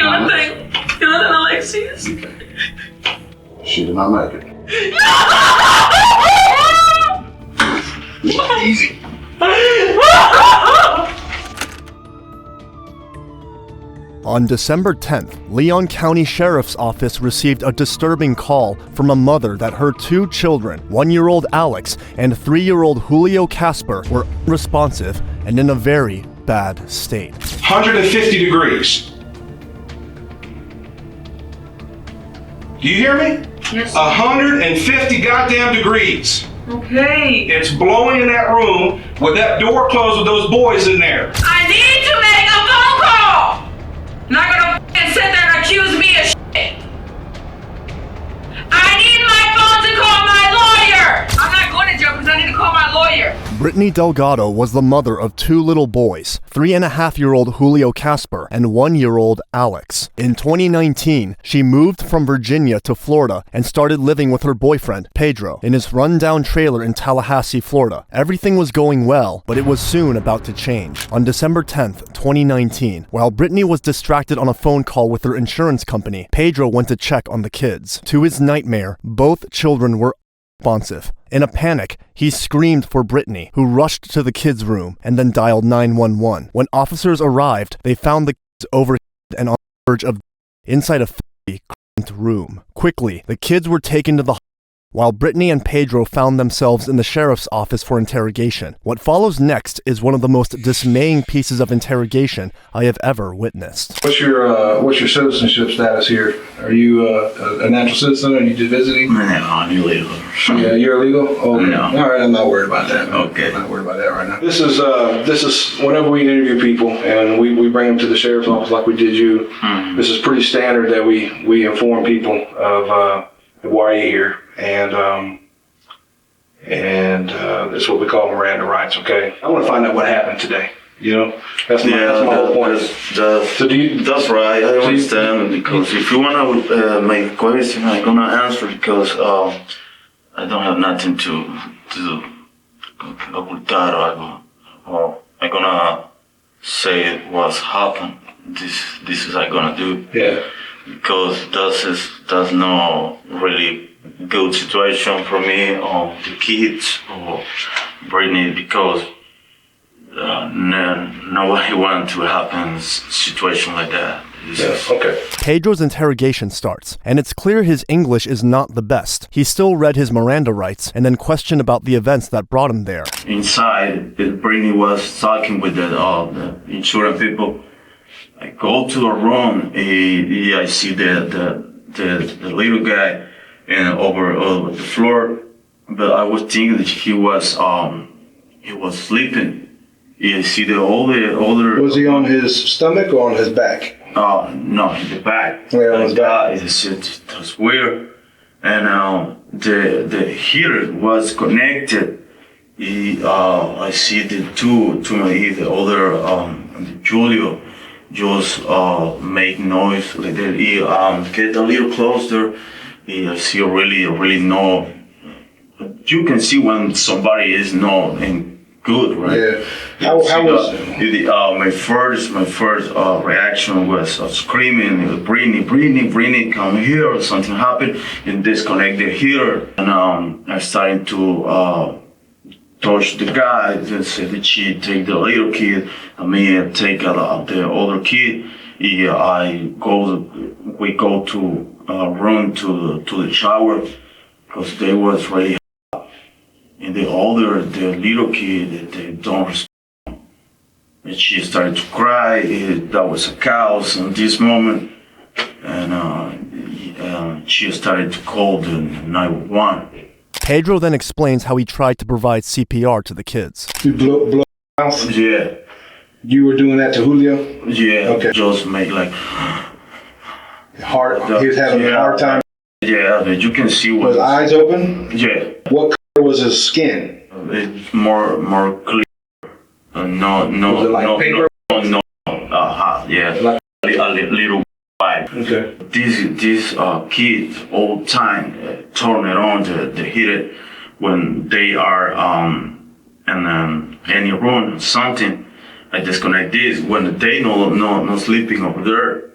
Jonathan, Alexis. She did not make it. Easy. On December 10th, Leon County Sheriff's Office received a disturbing call from a mother that her two children, 1-year-old Alex and 3-year-old Julio Casper, were unresponsive and in a very bad state. 150 degrees. Do you hear me? Yes. 150 goddamn degrees. Okay. It's blowing in that room with that door closed with those boys in there. I need to make a phone call. Not gonna f***ing sit there and accuse me of shit. I need my phone to call my lawyer. I'm not going to jail because I need to call my lawyer. Brittany Delgado was the mother of 2 little boys, 3.5-year-old Julio Casper and 1-year-old Alex. In 2019, she moved from Virginia to Florida and started living with her boyfriend, Pedro, in his rundown trailer in Tallahassee, Florida. Everything was going well, but it was soon about to change. On December 10th, 2019, while Brittany was distracted on a phone call with her insurance company, Pedro went to check on the kids. To his nightmare, both children were unresponsive. In a panic, he screamed for Brittany, who rushed to the kids' room and then dialed 911. When officers arrived, they found the kids overheated and on the verge of inside a filthy, cramped room. Quickly, the kids were taken to the hospital, while Brittany and Pedro found themselves in the sheriff's office for interrogation. What follows next is one of the most dismaying pieces of interrogation I have ever witnessed. What's your citizenship status here? Are you a natural citizen, or are you just visiting? No, I'm illegal. Yeah, you're illegal? Okay. No. All right, I'm not worried about that. Okay. I'm not worried about that right now. This is whenever we interview people and we bring them to the sheriff's office like we did you, this is pretty standard that we inform people of why you're here. And that's what we call Miranda rights, okay? I want to find out what happened today, you know? That's my whole point. That's right, I understand, because if you want to make a question, I'm going to answer, because I don't have nothing to ocultar, or I'm going to say what's happened. This is I'm going to do. Yeah. Because that's not really good situation for me or the kids or Brittany, because nobody wants to happen situation like that. Yes. Okay. Pedro's interrogation starts, and it's clear his English is not the best. He still read his Miranda rights and then questioned about the events that brought him there. Inside, Brittany was talking with the insurance people. I go to the room, I see the little guy and over the floor, but I was thinking that he was sleeping. I see the older. Was he on his stomach or on his back? No, in the back. Yeah, on his back. It was weird, and the heater was connected. I see the older Julio just make noise like that. He get a little closer. I see really no. You can see when somebody is not in good, right? Yeah. How was my first reaction was screaming, Brittany, come here, or something happened, and disconnect the heater, and I started to touch the guy. They said that she take the little kid, and me take the older kid. We go to run to the shower, because they was really hot. And the little kid, they don't respond. And she started to cry. That was a chaos in this moment. And she started to call the 911. Pedro then explains how he tried to provide CPR to the kids. you blow out? Yeah. You were doing that to Julio? Yeah. Okay. Just make like he was having a hard time. Yeah, you can see what. Was his eyes open? Yeah. What color was his skin? It's more clear. No. Was it like paper? No. Yeah. Like, A little white. okay. These kids all the time turn it on the heater when they are in any room, something. I disconnect this when they no sleeping over there.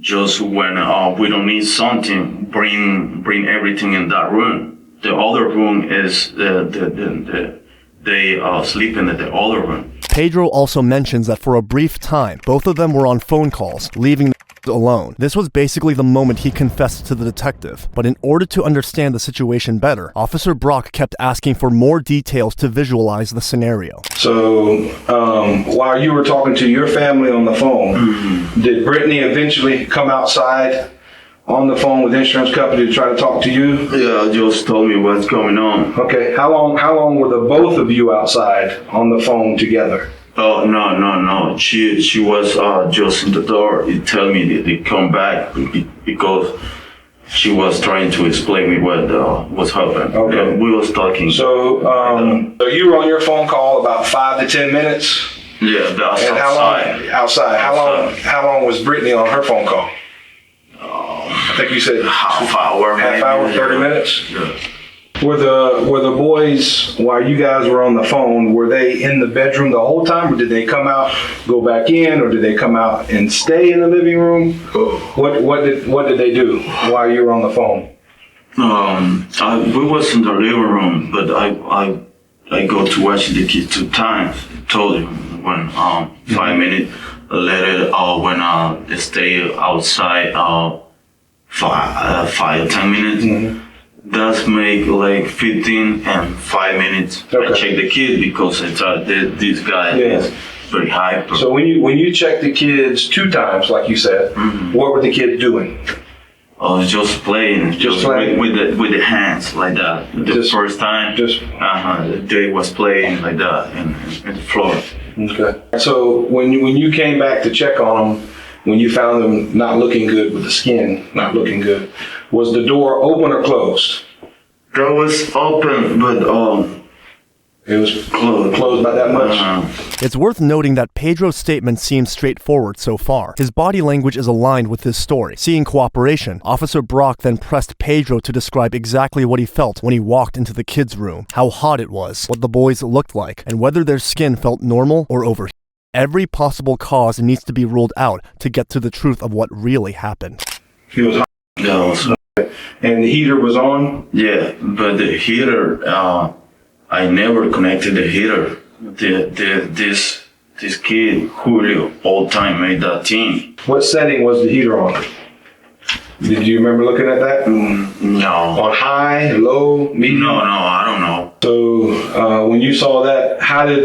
just when we don't need something, bring everything in that room. The other room is they sleep in the other room. Pedro also mentions that for a brief time, both of them were on phone calls, leaving the alone. This was basically the moment he confessed to the detective. But in order to understand the situation better, Officer Brock kept asking for more details to visualize the scenario. So, while you were talking to your family on the phone, did Brittany eventually come outside on the phone with the insurance company to try to talk to you? Yeah, just told me what's going on. Okay, how long were the both of you outside on the phone together? Oh, no. She was just in the door. He tell me they come back because she was trying to explain me what was happening. Okay. Yeah, we was talking. So, so you were on your phone call about 5 to 10 minutes? Yeah, that's And outside. Outside. How long was Brittany on her phone call? I think you said Half hour, half maybe. hour, 30 minutes? Yeah. Were the boys, while you guys were on the phone, were they in the bedroom the whole time, or did they come out, go back in, or did they come out and stay in the living room? What did they do while you were on the phone? We was in the living room, but I go to watch the kids 2 times. I told you when 5 minutes later when they stay outside 5 or 10 minutes. That's make like 15 and 5 minutes. Okay. I check the kid because I thought that this guy is very hyper. So when you checked the kids 2 times, like you said, what were the kids doing? Just playing, just playing? with the hands like that. The first time, they was playing like that in the floor. Okay. So when you came back to check on them, when you found them not looking good with the skin, not looking good, was the door open or closed? That was open, but It was closed by that much? It's worth noting that Pedro's statement seems straightforward so far. His body language is aligned with his story. Seeing cooperation, Officer Brock then pressed Pedro to describe exactly what he felt when he walked into the kids' room, how hot it was, what the boys looked like, and whether their skin felt normal or overheated. Every possible cause needs to be ruled out to get to the truth of what really happened. He was hot. Yeah, And the heater was on? yeah, but the heater, I never connected the heater. This kid Julio all time made that team. What setting was the heater on? Did you remember looking at that? No. On high, low, medium? No, I don't know. So when you saw that, how did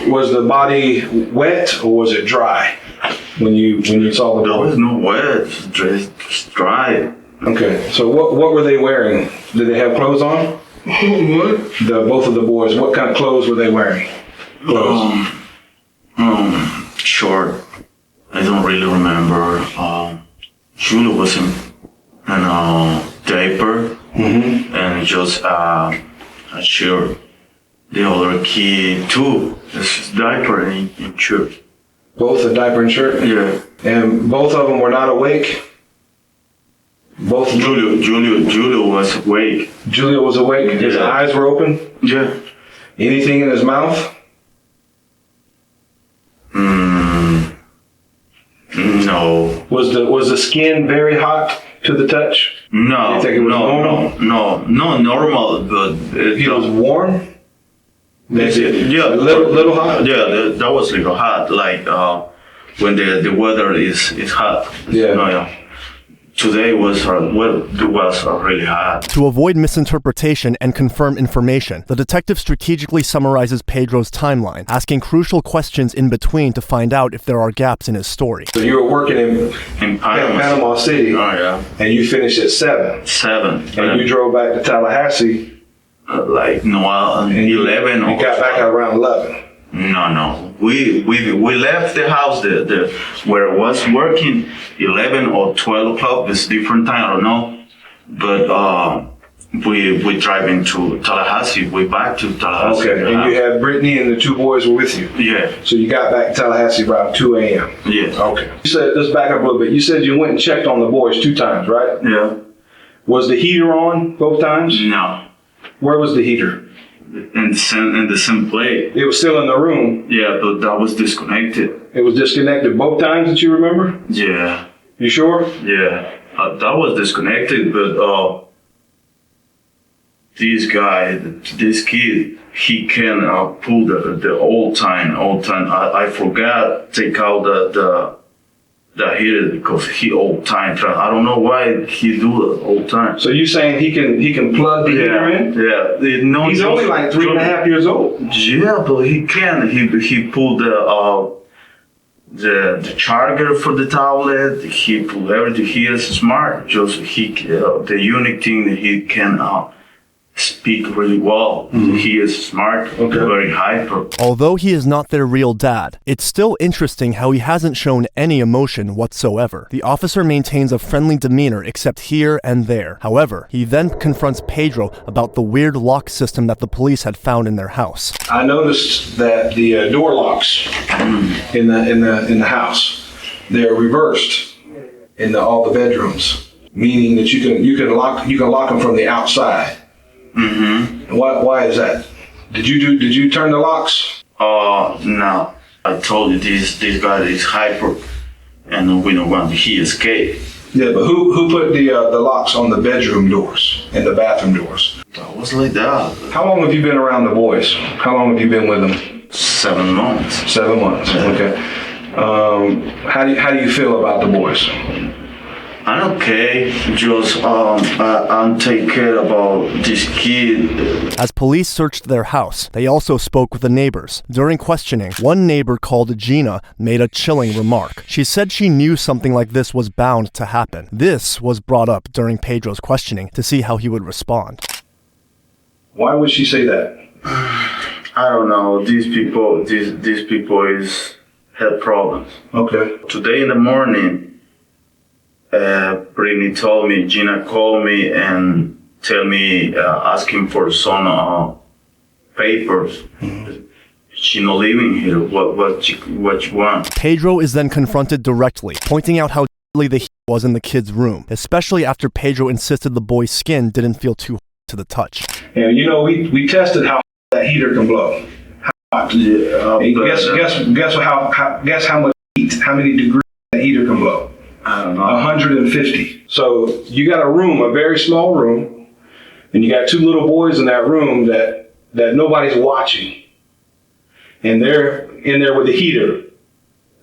was the body wet or was it dry when you saw the There boy? was no wet, just dry. Okay. So what were they wearing? Did they have clothes on? What? Both of the boys. What kind of clothes were they wearing? Clothes. Short. I don't really remember. Julia was in a diaper and just a shirt. The other kid too. This diaper and shirt. Both a diaper and shirt. Yeah. And both of them were not awake. Both. Julia was awake. Julia was awake. His Yeah. eyes were open. Yeah. Anything in his mouth? No. Was the skin very hot to the touch? No. You think it was normal? No, normal, but It was warm. yeah, A little hot. Yeah, that was little hot. Like when the weather is hot. Yeah. No, yeah. Today was really hot. To avoid misinterpretation and confirm information, the detective strategically summarizes Pedro's timeline, asking crucial questions in between to find out if there are gaps in his story. So you were working in In Panama City, Oh yeah. and you finished at 7, 7. and you drove back to Tallahassee, like no, 11 and or you got back at around 11. No. We left the house the where I was working 11 or 12 o'clock. It's different time, I don't know. But we driving to Tallahassee. We back to Tallahassee. Okay, and you had Brittany and the 2 boys were with you. Yeah. So you got back to Tallahassee around 2 a.m. Yeah. Okay. You said, let's back up a little bit. You said you went and checked on the boys 2 times, right? Yeah. Was the heater on both times? No. Where was the heater? In the same place. It was still in the room. Yeah, but that was disconnected. It was disconnected both times that you remember? Yeah. You sure? Yeah, that was disconnected, but this kid, he can pull the old time. I forgot take out the heater because he old time. I don't know why he do it old time. So you saying he can plug the heater in? Yeah. No, He's only like 3.5 years old. Yeah, but he can. He pulled the charger for the tablet. He pulled everything. He is smart. Just the unique thing that he can speak really well. He is smart, very hyper. Although he is not their real dad, it's still interesting how he hasn't shown any emotion whatsoever. The officer maintains a friendly demeanor except here and there. However, he then confronts Pedro about the weird lock system that the police had found in their house. I noticed that the door locks in the house, they're reversed in all the bedrooms, meaning that you can lock them from the outside. Why is that? Did you turn the locks? No. I told you this guy is hyper, and we don't want he escape. Yeah, but who put the locks on the bedroom doors and the bathroom doors? That was like that. How long have you been around the boys? How long have you been with them? 7 months. 7 months. Okay. How do you feel about the boys? I'm okay. Just I'm take care about this kid. As police searched their house, they also spoke with the neighbors. During questioning, one neighbor called Gina made a chilling remark. She said she knew something like this was bound to happen. This was brought up during Pedro's questioning to see how he would respond. Why would she say that? I don't know. These people have problems. Okay. Today in the morning, Brittany told me, Gina called me and tell me, asking for some papers. She not living here. What you want? Pedro is then confronted directly, pointing out how deadly the heat was in the kid's room, especially after Pedro insisted the boy's skin didn't feel too hot to the touch. And we tested how that heater can blow. How hot? Yeah, guess how much heat, how many degrees that heater can blow? I don't know. 150. So you got a very small room, and you got 2 little boys in that room that nobody's watching. And they're in there with the heater.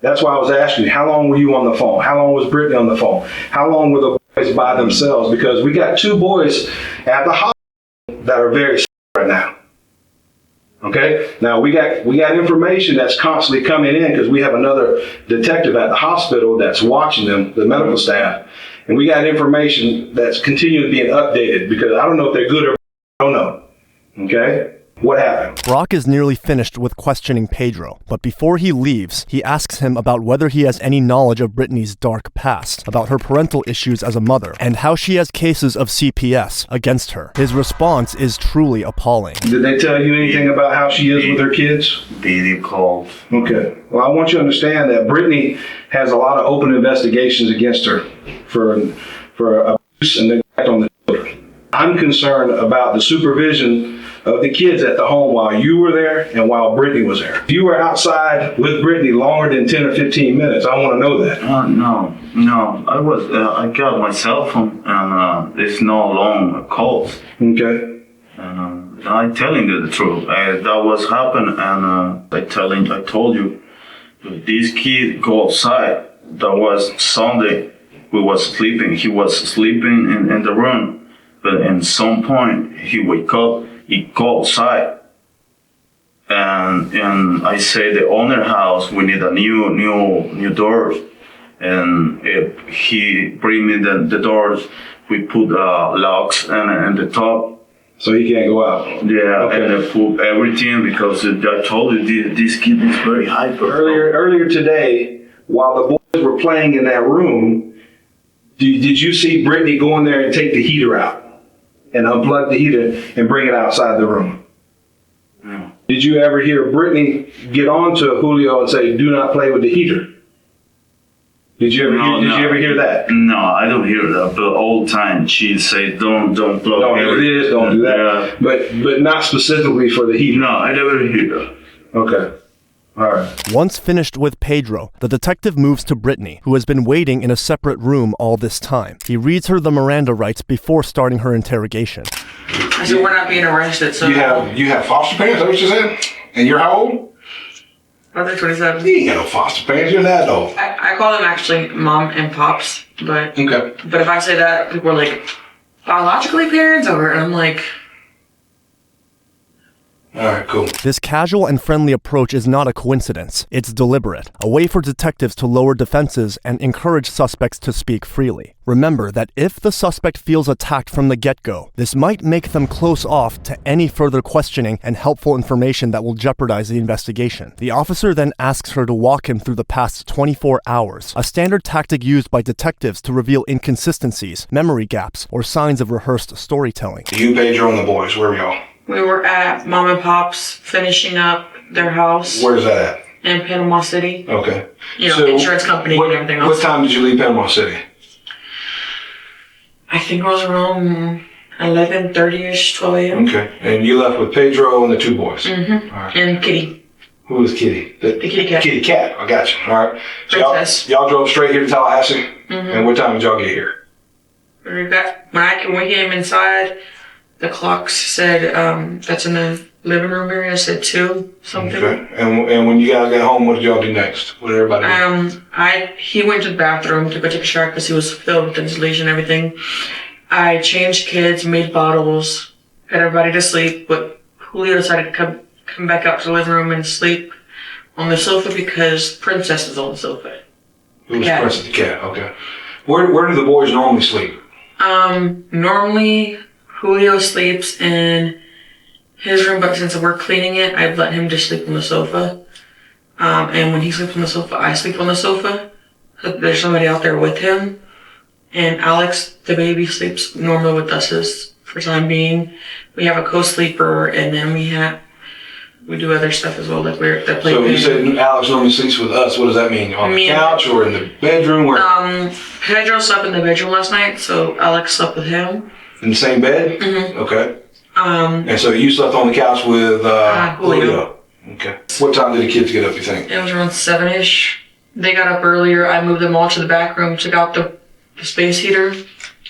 That's why I was asking you, how long were you on the phone? How long was Brittany on the phone? How long were the boys by themselves? Because we got 2 boys at the hospital that are very sick right now. Okay. Now we got information that's constantly coming in because we have another detective at the hospital that's watching them, the medical staff, and we got information that's continually being updated because I don't know if they're good or I don't know. Okay. What happened? Brock is nearly finished with questioning Pedro, but before he leaves, he asks him about whether he has any knowledge of Brittany's dark past, about her parental issues as a mother, and how she has cases of CPS against her. His response is truly appalling. Did they tell you anything about how she is with her kids? Video called. Okay. Well, I want you to understand that Brittany has a lot of open investigations against her for abuse and neglect on the children. I'm concerned about the supervision of the kids at the home while you were there and while Brittany was there. If you were outside with Brittany longer than 10 or 15 minutes, I want to know that. No. I got my cell phone and it's no long calls. Okay. I'm telling you the truth. That was happened, and I told you, this kid go outside. That was Sunday. We was sleeping. He was sleeping in the room, but at some point he wake up. He go outside, and I say the owner house we need a new doors, and if he bring me the doors, we put locks and the top. So he can't go out. Yeah, okay. And I put everything because I told you this kid is very hyper. Earlier today, while the boys were playing in that room, did you see Brittany go in there and take the heater out? And unplug the heater and bring it outside the room? No. Did you ever hear Brittany get on to Julio and say, "Do not play with the heater"? Did you ever hear that? No, I don't hear that. But all the time she say, "Don't plug. Don't do this, don't do that." Yeah. But not specifically for the heater. No, I never hear that. Okay. Alright. Once finished with Pedro, the detective moves to Brittany, who has been waiting in a separate room all this time. He reads her the Miranda rights before starting her interrogation. I said, we're not being arrested, so... You have foster parents, is that what you said? And you're how old? I'm 27. You ain't got no foster parents, you're an adult. I call them actually mom and pops, but... Okay. But if I say that, people are like, biologically parents? And I'm like... Alright, cool. This casual and friendly approach is not a coincidence. It's deliberate, a way for detectives to lower defenses and encourage suspects to speak freely. Remember that if the suspect feels attacked from the get-go, this might make them close off to any further questioning and helpful information that will jeopardize the investigation. The officer then asks her to walk him through the past 24 hours, a standard tactic used by detectives to reveal inconsistencies, memory gaps, or signs of rehearsed storytelling. You, Pedro, and the boys, where are y'all? We were at mom and pop's finishing up their house. Where's that at? In Panama City. Okay. You know, insurance company and everything else. What time did you leave Panama City? I think it was around 11:30ish, 12 a.m. Okay. And you left with Pedro and the two boys? Mm-hmm. All right. And Kitty. Who was Kitty? The kitty cat. Kitty cat. I got you. All right. So Princess. y'all drove straight here to Tallahassee? Mm-hmm. And what time did y'all get here? When we came inside, the clocks said, that's in the living room area, said 2 something. Okay. And when you guys got home, what did y'all do next? What did everybody do? He went to the bathroom to go take a shower because he was filled with insulation and everything. I changed kids, made bottles, got everybody to sleep, but Julio decided to come back out to the living room and sleep on the sofa because Princess is on the sofa. Who was Princess the cat? Okay. Where do the boys normally sleep? Normally Julio sleeps in his room, but since we're cleaning it, I've let him just sleep on the sofa. And when he sleeps on the sofa, I sleep on the sofa. So there's somebody out there with him. And Alex, the baby, sleeps normally with us for the time being. We have a co-sleeper, and then we do other stuff as well, like that play. So you said Alex normally sleeps with us. What does that mean? On the couch or in the bedroom? Where? Pedro slept in the bedroom last night, so Alex slept with him. In the same bed? Mm-hmm. Okay. And so you slept on the couch with Julio. Okay. What time did the kids get up, you think? It was around 7-ish. They got up earlier. I moved them all to the back room, took out the space heater,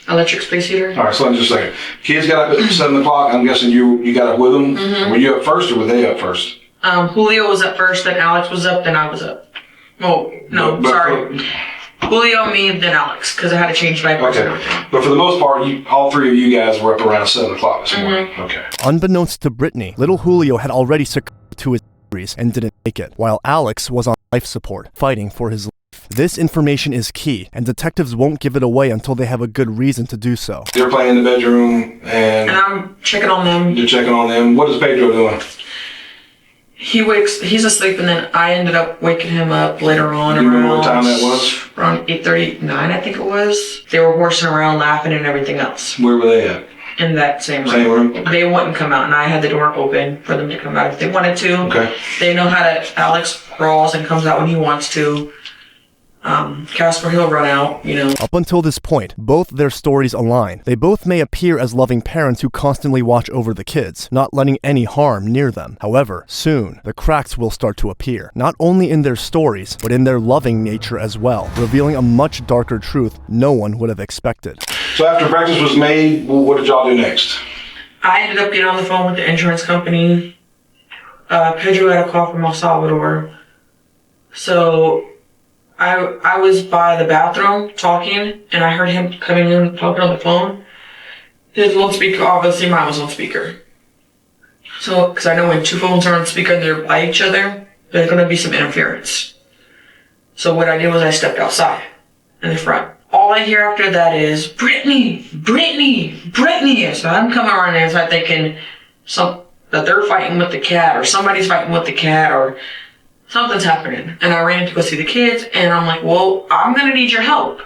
electric space heater. All right, so just a second. Kids got up at 7 o'clock. I'm guessing you got up with them? Mm-hmm. Were you up first or were they up first? Julio was up first, then Alex was up, then I was up. Oh, no, sorry. Julio, me, then Alex, because I had to change diapers and everything. But for the most part, all three of you guys were up around 7 o'clock this morning. Mm-hmm. Okay. Unbeknownst to Brittany, little Julio had already succumbed to his injuries and didn't make it, while Alex was on life support, fighting for his life. This information is key, and detectives won't give it away until they have a good reason to do so. They're playing in the bedroom, and I'm checking on them. You're checking on them. What is Pedro doing? He's asleep, and then I ended up waking him up later on. Do you remember what time that was? Around 8:39, I think it was. They were horsing around, laughing, and everything else. Where were they at? In that same room. Same room? They wouldn't come out, and I had the door open for them to come out if they wanted to. Okay. They know how to. Alex crawls and comes out when he wants to. Casper, he'll run out, you know. Up until this point, both their stories align. They both may appear as loving parents who constantly watch over the kids, not letting any harm near them. However, soon, the cracks will start to appear, not only in their stories, but in their loving nature as well, revealing a much darker truth no one would have expected. So after breakfast was made, what did y'all do next? I ended up getting on the phone with the insurance company. Pedro had a call from El Salvador. So I was by the bathroom talking, and I heard him coming in talking on the phone. His little speaker, obviously mine was on speaker. So, because I know when two phones are on speaker and they're by each other, there's going to be some interference. So what I did was I stepped outside in the front. All I hear after that is, Brittany, Brittany, Brittany. So I'm coming around the inside thinking that they're fighting with the cat, or somebody's fighting with the cat, or something's happening. And I ran to go see the kids, and I'm like, well, I'm going to need your help.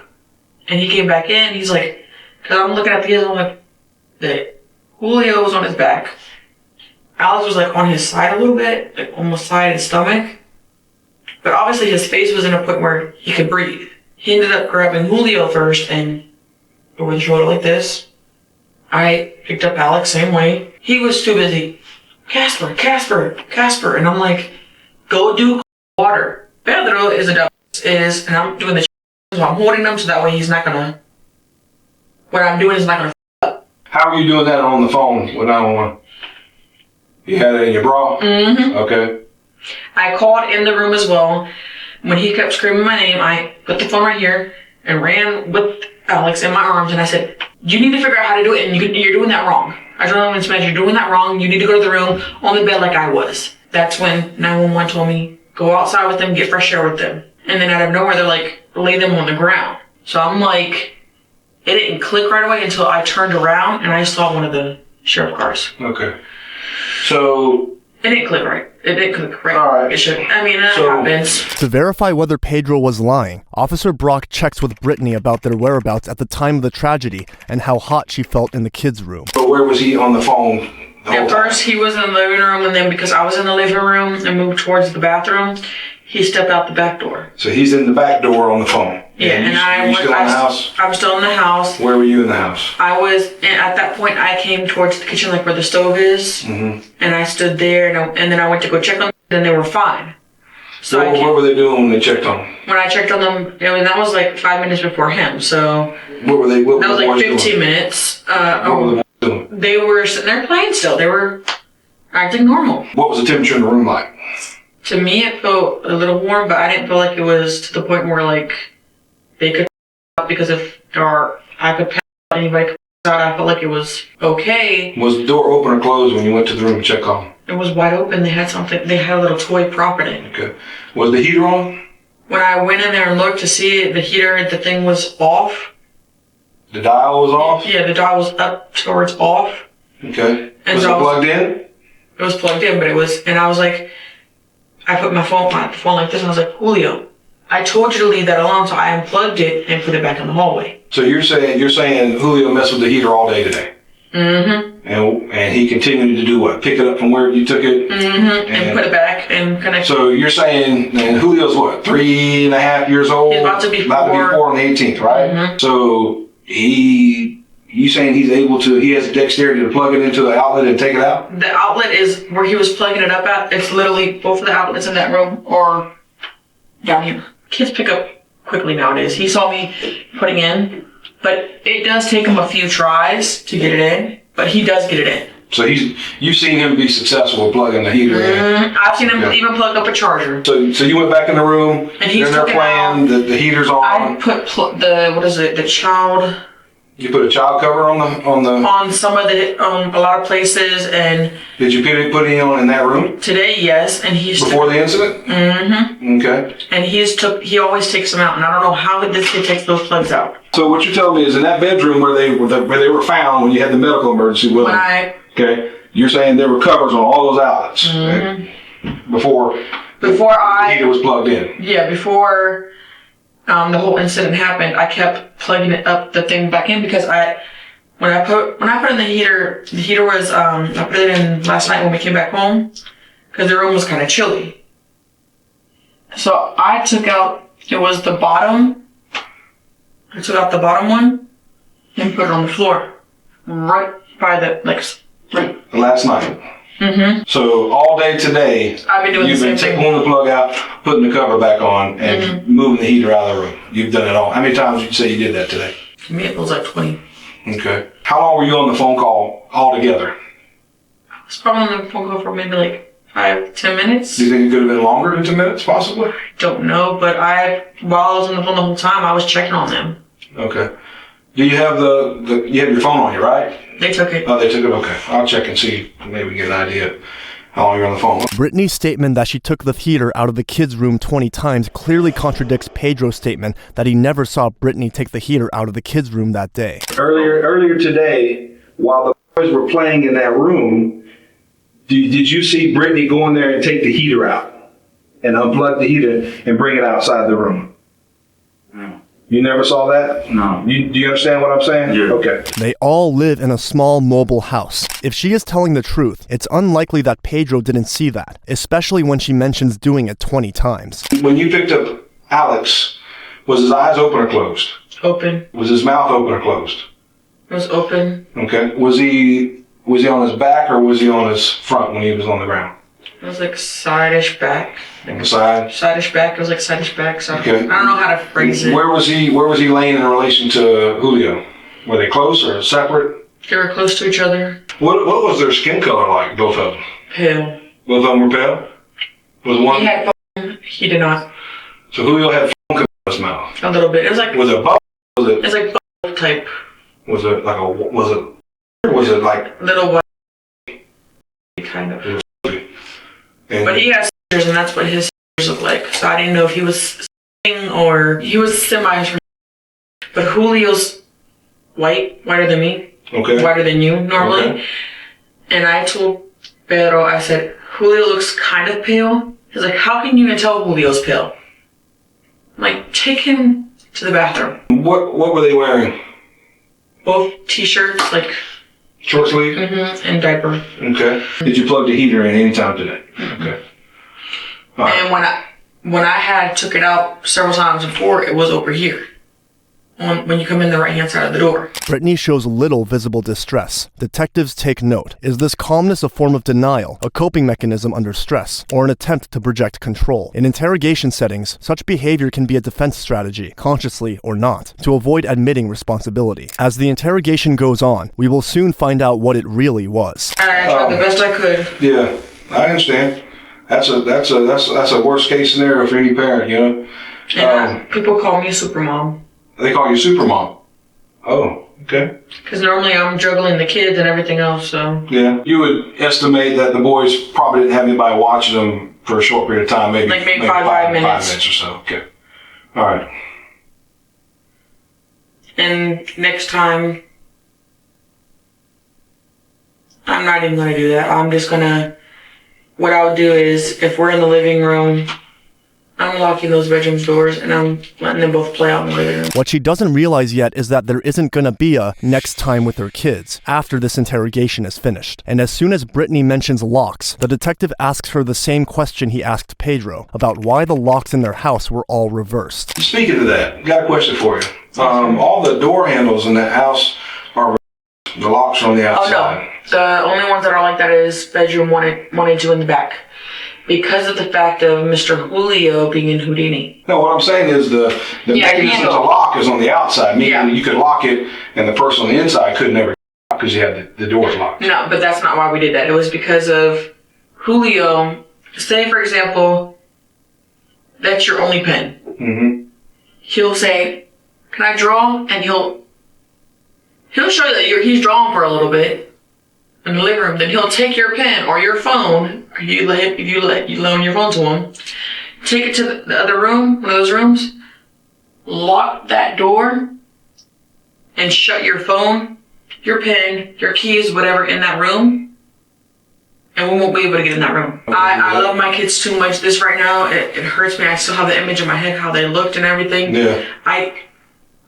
And he came back in, he's like, because I'm looking at the kids, I'm like, Julio was on his back. Alex was like on his side a little bit, like almost side his stomach. But obviously his face was in a point where he could breathe. He ended up grabbing Julio first and over the shoulder like this. I picked up Alex, same way. He was too busy. Casper, Casper, Casper. And I'm like, go do water. Pedro is and I'm doing the so I'm holding him so that way he's not gonna, what I'm doing is not gonna up. How are you doing that on the phone with 911? You had it in your bra? Mm-hmm. Okay. I called in the room as well. When he kept screaming my name, I put the phone right here and ran with Alex in my arms and I said, you need to figure out how to do it and you're doing that wrong. I told him, you're doing that wrong. You need to go to the room on the bed like I was. That's when 911 told me, go outside with them, get fresh air with them. And then out of nowhere, they're like, lay them on the ground. So I'm like, it didn't click right away until I turned around and I saw one of the sheriff cars. Okay. So it didn't click right. It didn't click right. All right. It should. I mean, that happens. To verify whether Pedro was lying, Officer Brock checks with Brittany about their whereabouts at the time of the tragedy and how hot she felt in the kids' room. But where was he on the phone? At first, he was in the living room, and then because I was in the living room and moved towards the bathroom, he stepped out the back door. So he's in the back door on the phone. Yeah, and you still in the house? I'm still in the house. Where were you in the house? I was, and at that point, I came towards the kitchen, like where the stove is, and I stood there, and then I went to go check on them, and they were fine. So what were they doing when they checked on him? When I checked on them, that was like 5 minutes before him, so. What were they? What that was like 15 doing? minutes. What were the doing? They were sitting there playing still. They were acting normal. What was the temperature in the room like? To me, it felt a little warm, but I didn't feel like it was to the point where like they could out because if I could pass out, anybody could pass out. I felt like it was okay. Was the door open or closed when you went to the room to check on him? It was wide open. They had something. They had a little toy prop in it. Okay. Was the heater on? When I went in there and looked to see it, the heater, the thing was off. The dial was off? Yeah, the dial was up towards off. Okay. And Was it plugged in? It was plugged in, but it was, and I was like, I put my phone like this, and I was like, Julio, I told you to leave that alone, so I unplugged it and put it back in the hallway. So you're saying Julio messed with the heater all day today? Mm-hmm. And he continued to do what? Pick it up from where you took it? Mm-hmm. And put it back and connect. So you're saying, and Julio's what, 3.5 years old? He's about to be 4. About to be 4 on the 18th, right? Mm-hmm. So you saying he has the dexterity to plug it into the outlet and take it out? The outlet is where he was plugging it up at. It's literally both of the outlets in that room or down here. Kids pick up quickly nowadays. He saw me putting in, but it does take him a few tries to get it in, but he does get it in. So you've seen him be successful with plugging the heater in. I've seen him even plug up a charger. So you went back in the room and he's they're playing. The heater's on. I put the child. You put a child cover on some of the a lot of places, and did you put it on in that room today? Yes, and he's before the incident. Mm-hmm. Okay. And he always takes them out, and I don't know how this kid takes those plugs out. So what you're telling me is in that bedroom where they were found when you had the medical emergency with them. Okay. You're saying there were covers on all those outlets before the heater was plugged in. Yeah, before the whole incident happened, I kept plugging the thing back in because when I put in the heater was I put it in last night when we came back home because the room was kind of chilly. So I took out the bottom. I took out the bottom one and put it on the floor, right by the right. Last night. Mm-hmm. So all day today, I've been doing you've been pulling the plug out, putting the cover back on, and moving the heater out of the room. You've done it all. How many times would you say you did that today? To me, it was like 20. Okay. How long were you on the phone call altogether? I was probably on the phone call for maybe like 5-10 minutes. Do you think it could have been longer than 10 minutes, possibly? Don't know, but while I was on the phone the whole time, I was checking on them. Okay. Do you have you have your phone on you, right? They took it. Oh, they took it? Okay. I'll check and see. Maybe we get an idea how long you're on the phone. Brittany's statement that she took the heater out of the kids' room 20 times clearly contradicts Pedro's statement that he never saw Brittany take the heater out of the kids' room that day. Earlier today, while the boys were playing in that room, did you see Brittany go in there and take the heater out and unplug the heater and bring it outside the room? No. You never saw that? No. Do you understand what I'm saying? Yeah. Okay. They all live in a small mobile house. If she is telling the truth, it's unlikely that Pedro didn't see that, especially when she mentions doing it 20 times. When you picked up Alex, was his eyes open or closed? Open. Was his mouth open or closed? It was open. Okay. Was he on his back or was he on his front when he was on the ground? It was like side-ish back. On the side? Side-ish back. It was like side-ish back. So Okay. I don't know how to phrase it. Where was he laying in relation to Julio? Were they close or separate? They were close to each other. What was their skin color like, both of them? Pale. Both of them were pale? Was one? He had foam. He did not. So Julio had foam coming out of his mouth. A little bit. It was like. Was it bubble? It's like bubble type. Was it like was it like Little white. Kind of. and But he has seizures, and that's what his seizures look like. So I didn't know if he was singing or he was semi. But Julio's whiter than me. Okay. Whiter than you normally. Okay. And I told Pedro, I said, Julio looks kind of pale. He's like, how can you even tell Julio's pale? I'm like, take him to the bathroom. What were they wearing? Both t-shirts, like, Short sleeve? and diaper. Okay. Did you plug the heater in any time today? Okay. All right. And when I had took it out several times before, it was over here. When you come in the right-hand side of the door. Brittany shows little visible distress. Detectives take note. Is this calmness a form of denial, a coping mechanism under stress, or an attempt to project control? In interrogation settings, such behavior can be a defense strategy, consciously or not, to avoid admitting responsibility. As the interrogation goes on, we will soon find out what it really was. I tried the best I could. Yeah, I understand. That's a worst case scenario for any parent, you know. And people call me Supermom. They call you Supermom. Oh, okay. Because normally I'm juggling the kids and everything else, so. Yeah. You would estimate that the boys probably didn't have anybody watching them for a short period of time, maybe Maybe 5 minutes. 5 minutes or so. Okay. All right. And next time, I'm not even going to do that. I'm just going to, what I'll do is, if we're in the living room, I'm locking those bedroom doors and I'm letting them both play out in the living room. What she doesn't realize yet is that there isn't gonna be a next time with her kids after this interrogation is finished. And as soon as Brittany mentions locks, the detective asks her the same question he asked Pedro about why the locks in their house were all reversed. Speaking of that, got a question for you. All the door handles in that house are reversed. The locks are on the outside. Oh no, the only ones that are like that is bedroom 1 and 2 in the back. Because of the fact of Mr. Julio being in Houdini. No, what I'm saying is the mechanism to lock is on the outside, meaning you could lock it and the person on the inside could never because you had the doors locked. No, but that's not why we did that. It was because of Julio. Say, for example, that's your only pen. Mm-hmm. He'll say, can I draw? And he'll show you that he's drawing for a little bit in the living room. Then he'll take your pen or your phone, or you loan your phone to him, take it to the other room, one of those rooms, lock that door, and shut your phone, your pen, your keys, whatever in that room, and we won't be able to get in that room. I love my kids too much. This right now, it hurts me. I still have the image in my head, how they looked and everything. Yeah.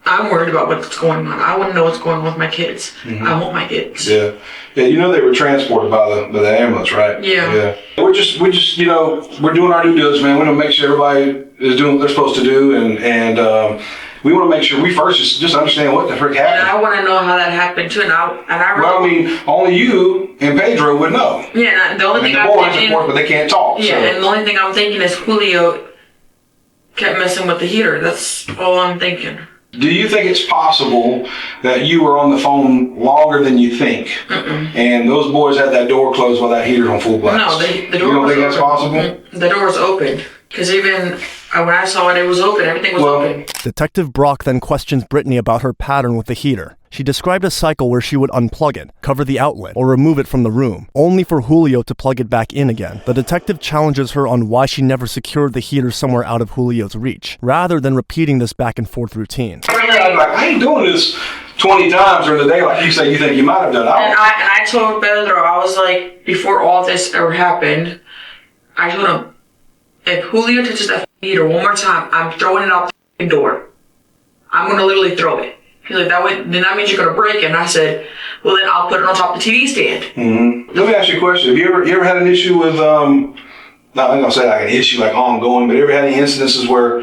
I'm worried about what's going on. I want to know what's going on with my kids. Mm-hmm. I want my kids. Yeah. Yeah, you know they were transported by the ambulance, right? Yeah. Yeah. We're just we're doing our due diligence, man. We want to make sure everybody is doing what they're supposed to do, and we want to make sure we first just understand what the frick happened. And I want to know how that happened too. Well, I mean, only you and Pedro would know. Yeah. The only thing the I'm boys, thinking, of course, but they can't talk. Yeah, so. and the only thing I'm thinking is Julio kept messing with the heater. That's all I'm thinking. Do you think it's possible that you were on the phone longer than you think, and those boys had that door closed while that heater's on full blast? No, the door. You don't was think that's open. possible? The door was open. Because even when I saw it, it was open. Everything was open. Detective Brock then questions Brittany about her pattern with the heater. She described a cycle where she would unplug it, cover the outlet, or remove it from the room, only for Julio to plug it back in again. The detective challenges her on why she never secured the heater somewhere out of Julio's reach, rather than repeating this back and forth routine. I ain't doing this 20 times during the day like you say you think you might have done. And I told Pedro, I was like, before all this ever happened, I told him, if Julio touches that heater one more time, I'm throwing it out the door. I'm going to literally throw it. He's like, then that means you're going to break it. And I said, well, then I'll put it on top of the TV stand. Mm-hmm. Let me ask you a question. Have you ever had an issue with, not I'm going to say like an issue like ongoing, but ever had any incidences where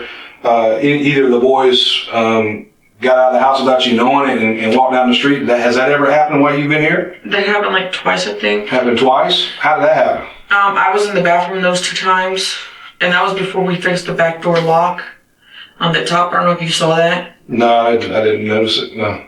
either of the boys got out of the house without you knowing it and walked down the street? Has that ever happened while you've been here? That happened like twice, I think. Happened twice? How did that happen? I was in the bathroom those 2 times, and that was before we fixed the back door lock on the top. I don't know if you saw that. No, I didn't notice it. No.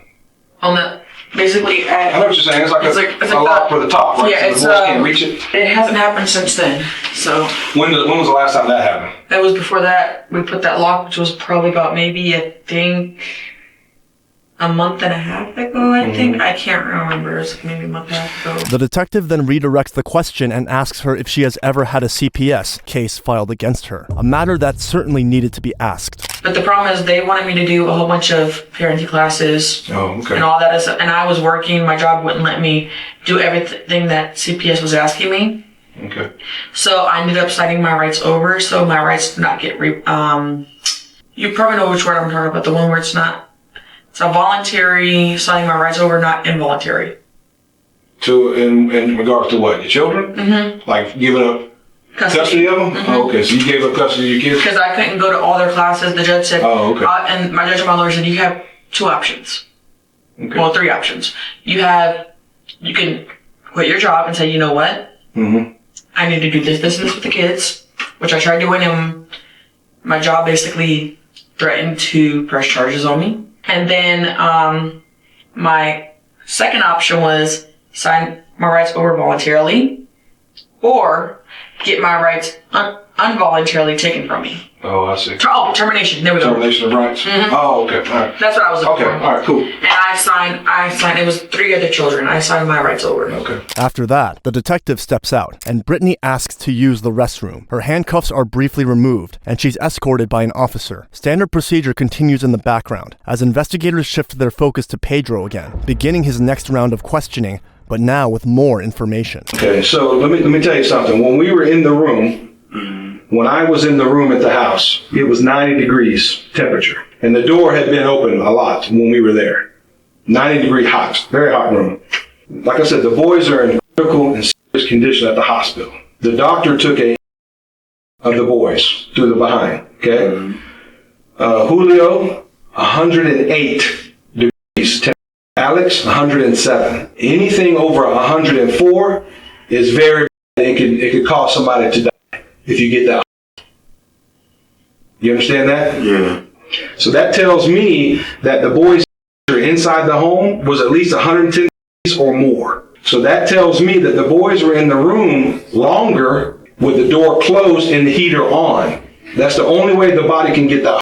On the basically. I know what you're saying. It's like it's a lock for the top, right? Yeah, so the boys can't reach it. It hasn't happened since then. So. When was the last time that happened? That was before that. We put that lock, which was probably about maybe I think a month and a half ago. I think I can't remember. It was maybe a month and a half ago. The detective then redirects the question and asks her if she has ever had a CPS case filed against her, a matter that certainly needed to be asked. But the problem is they wanted me to do a whole bunch of parenting classes and all that. And I was working. My job wouldn't let me do everything that CPS was asking me. Okay. So I ended up signing my rights over. So my rights did not get you probably know which word I'm talking about. The one where it's a voluntary signing my rights over, not involuntary. In regards to what? Your children? Mm-hmm. Like giving up custody of them? Mm-hmm. Oh, okay, so you gave up custody of your kids? Because I couldn't go to all their classes. The judge said, and my judge and my lawyer said, you have 2 options. Okay. Well, 3 options. You can quit your job and say, you know what? Mm-hmm. I need to do this and this with the kids, which I tried doing, and my job basically threatened to press charges on me. And then my second option was sign my rights over voluntarily or get my rights involuntarily taken from me. Oh, I see. Termination. There we go. Termination of rights. Mm-hmm. Oh, okay. All right. That's what I was looking for. Okay, all right, cool. And I signed, it was 3 other children. I signed my rights over. Okay. After that, the detective steps out, and Brittany asks to use the restroom. Her handcuffs are briefly removed, and she's escorted by an officer. Standard procedure continues in the background, as investigators shift their focus to Pedro again, beginning his next round of questioning, but now with more information. Okay, so let me tell you something. When we were in the room, when I was in the room at the house, it was 90 degrees temperature. And the door had been open a lot when we were there. 90 degree hot, very hot room. Like I said, the boys are in critical and serious condition at the hospital. The doctor took of the boys through the behind, okay? Julio, 108 degrees temperature. Alex, 107. Anything over 104 is very bad. It could cause somebody to die if you get that. You understand that? Yeah. So that tells me that the boys inside the home was at least 110 degrees or more. So that tells me that the boys were in the room longer with the door closed and the heater on. That's the only way the body can get the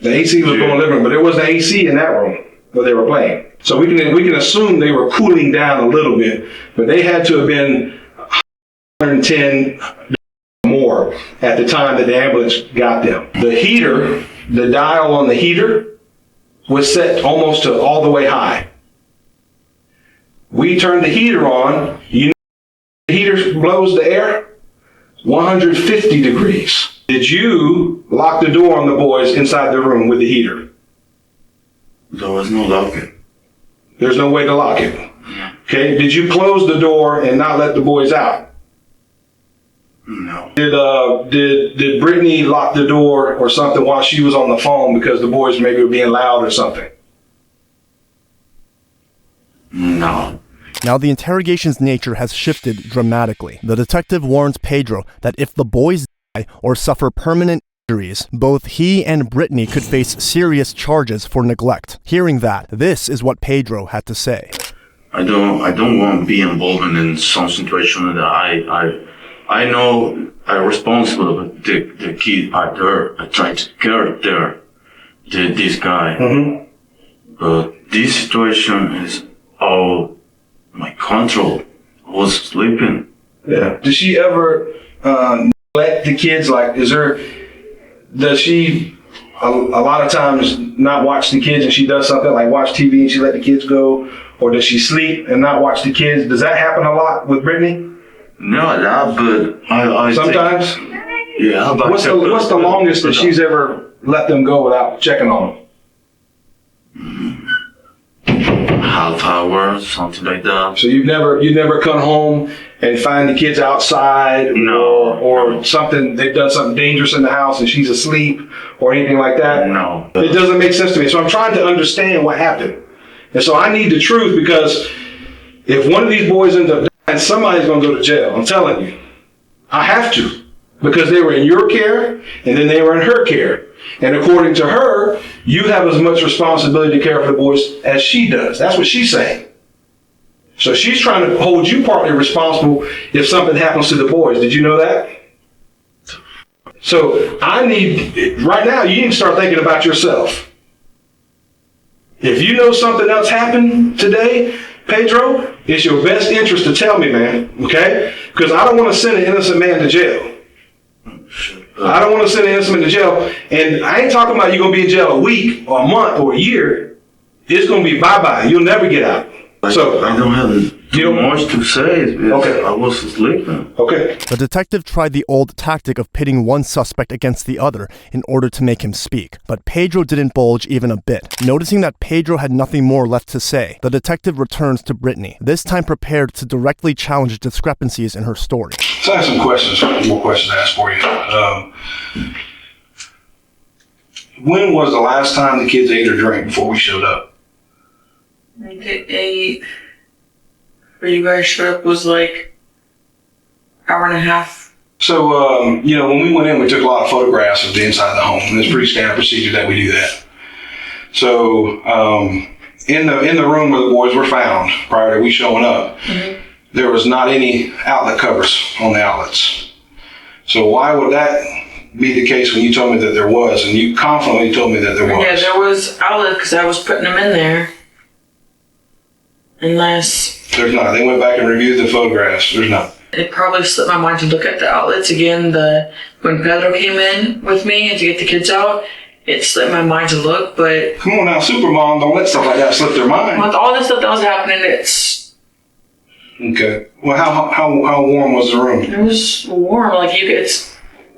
AC was going to live room, but there wasn't AC in that room where they were playing. So we can assume they were cooling down a little bit, but they had to have been 110 more at the time that the ambulance got them. The heater, the dial on the heater was set almost to all the way high. We turned the heater on. You know, the heater blows the air 150 degrees. Did you lock the door on the boys inside the room with the heater? There was no locking. There's no way to lock it. Okay. Did you close the door and not let the boys out? No. Did Brittany lock the door or something while she was on the phone because the boys maybe were being loud or something? No. Now the interrogation's nature has shifted dramatically. The detective warns Pedro that if the boys die or suffer permanent injuries, both he and Brittany could face serious charges for neglect. Hearing that, this is what Pedro had to say. I don't want to be involved in some situation that I know I'm responsible, but the kids are there. I try to care this guy. Mm-hmm. But this situation is all my control. I was sleeping. Yeah. Does she ever neglect the kids? Like, does she a lot of times not watch the kids and she does something like watch TV and she let the kids go? Or does she sleep and not watch the kids? Does that happen a lot with Brittany? No, that, but I sometimes? Think, yeah. But what's the longest that she's ever let them go without checking on them? Half hour, something like that. So you've never come home and find the kids outside or something, they've done something dangerous in the house and she's asleep or anything like that? No. It doesn't make sense to me. So I'm trying to understand what happened. And so I need the truth, because if one of these boys ends up dying, somebody's going to go to jail. I'm telling you. I have to. Because they were in your care, and then they were in her care. And according to her, you have as much responsibility to care for the boys as she does. That's what she's saying. So she's trying to hold you partly responsible if something happens to the boys. Did you know that? So right now, you need to start thinking about yourself. If you know something else happened today, Pedro, it's your best interest to tell me, man, okay? Because I don't want to send an innocent man to jail. I don't want to send an innocent man to jail. And I ain't talking about you're going to be in jail a week or a month or a year. It's going to be bye-bye. You'll never get out. So I don't have too much to say. Okay. I was sleeping. Okay. The detective tried the old tactic of pitting one suspect against the other in order to make him speak, but Pedro didn't bulge even a bit. Noticing that Pedro had nothing more left to say, the detective returns to Brittany, this time prepared to directly challenge discrepancies in her story. So I have some more questions to ask for you. When was the last time the kids ate or drank before we showed up? I think they ate. Where you guys showed up was like hour and a half. So, when we went in, we took a lot of photographs of the inside of the home. And it's pretty standard procedure that we do that. So, in the room where the boys were found prior to we showing up, there was not any outlet covers on the outlets. So why would that be the case when you told me that there was, and you confidently told me that there was? Yeah, there was outlet because I was putting them in there. Unless there's not. They went back and reviewed the photographs. There's not. It probably slipped my mind to look at the outlets again. When Pedro came in with me and to get the kids out, it slipped my mind to look. But come on now, Supermom, don't let stuff like that slip their mind. With all this stuff that was happening, it's okay. Well, how warm was the room? It was warm. Like you could.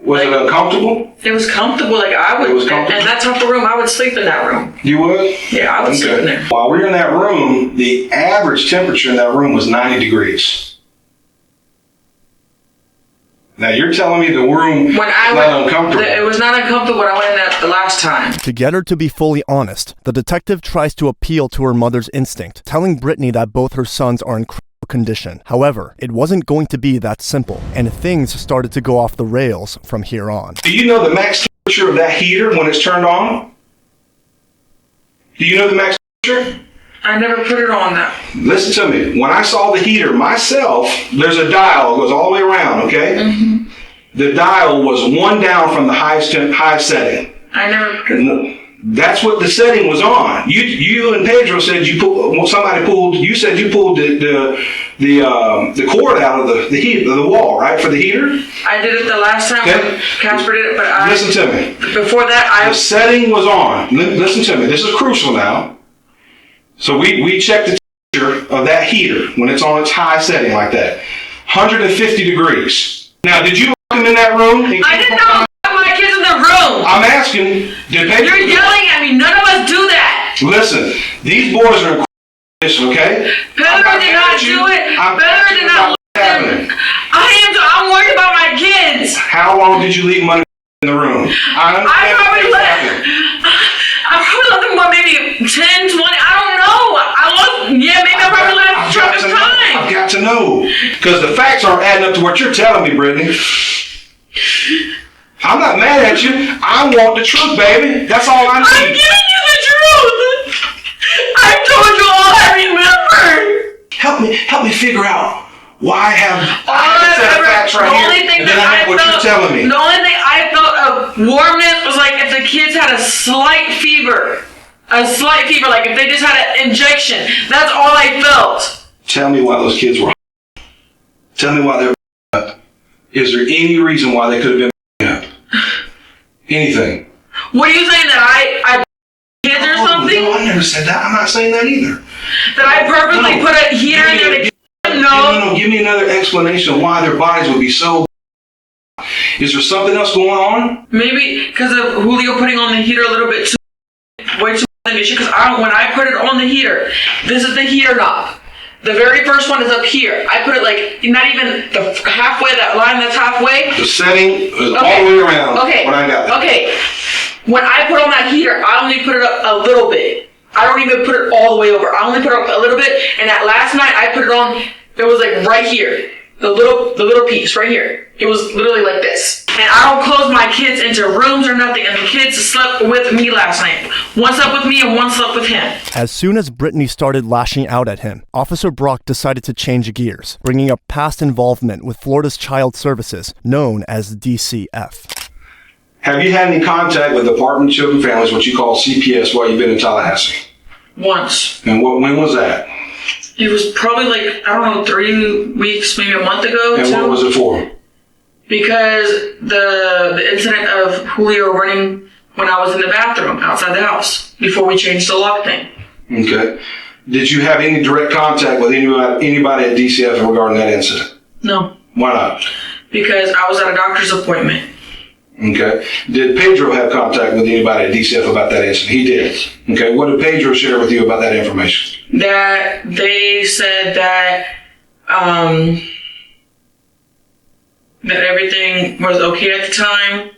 Was it uncomfortable? It was comfortable. Like I would, and that type of room, I would sleep in that room. You would? Yeah, I would sleep in there. While we were in that room, the average temperature in that room was 90 degrees. Now you're telling me the room was not uncomfortable. It was not uncomfortable when I went in that the last time. To get her to be fully honest, the detective tries to appeal to her mother's instinct, telling Brittany that both her sons are in critical condition. However, it wasn't going to be that simple, and things started to go off the rails from here on. Do you know the max temperature of that heater when it's turned on? Do you know the max temperature? I never put it on that. Listen to me. When I saw the heater myself, there's a dial that goes all the way around, okay? Mm-hmm. The dial was one down from the high setting. I never put it. That's what the setting was on. You and Pedro said you pulled the cord out of the wall, right, for the heater? I did it the last time when Casper did it, but listen to me. Before that, the setting was on. Listen to me. This is crucial now. So we checked the temperature of that heater when it's on its high setting like that. 150 degrees. Now, did you lock them in that room? I did not lock my kids in the room. I'm asking, did Pedro? You're yelling at me. None of us do that. Listen, these boys are in condition, okay? Pedro did not do it. Pedro did not listen. I'm worried about my kids. How long did you leave money in the room? I probably left them maybe 10, 20. I don't know. Maybe I probably left track of time. I've got to know. Because the facts aren't adding up to what you're telling me, Brittany. I'm not mad at you. I want the truth, baby. That's all I need. I'm giving you the truth. I told you all I remember. Help me figure out why I have a set of facts right here, and then I have what you're telling me. The only thing I felt of warmness was like if the kids had a slight fever. Like if they just had an injection. That's all I felt. Tell me why those kids were. Tell me why they were. Is there any reason why they could have been up? Anything? What are you saying, that I kids or something? No, I never said that. I'm not saying that either. That I purposely put a heater in there to kill them? No. Give me another explanation of why their bodies would be so. Is there something else going on? Maybe because of Julio putting on the heater a little bit way too much because when I put it on the heater, this is the heater knob. The very first one is up here. I put it like not even the halfway, that line that's halfway. The setting is all the way around. Okay. When I got that. Okay. When I put on that heater, I only put it up a little bit. I don't even put it all the way over. I only put it up a little bit. And that last night I put it on, it was like right here. The little piece right here. It was literally like this. And I don't close my kids into rooms or nothing. And the kids slept with me last night. One slept with me and one slept with him. As soon as Brittany started lashing out at him, Officer Brock decided to change gears, bringing up past involvement with Florida's Child Services, known as DCF. Have you had any contact with the Department of Children and Families, what you call CPS, while you've been in Tallahassee? Once. And when was that? It was probably like, I don't know, 3 weeks, maybe a month ago. And what was it for? Because the incident of Julio running when I was in the bathroom outside the house before we changed the lock thing. Okay. Did you have any direct contact with anybody at DCF regarding that incident? No. Why not? Because I was at a doctor's appointment. Okay. Did Pedro have contact with anybody at DCF about that incident? He did. Okay. What did Pedro share with you about that information? That they said that that everything was okay at the time,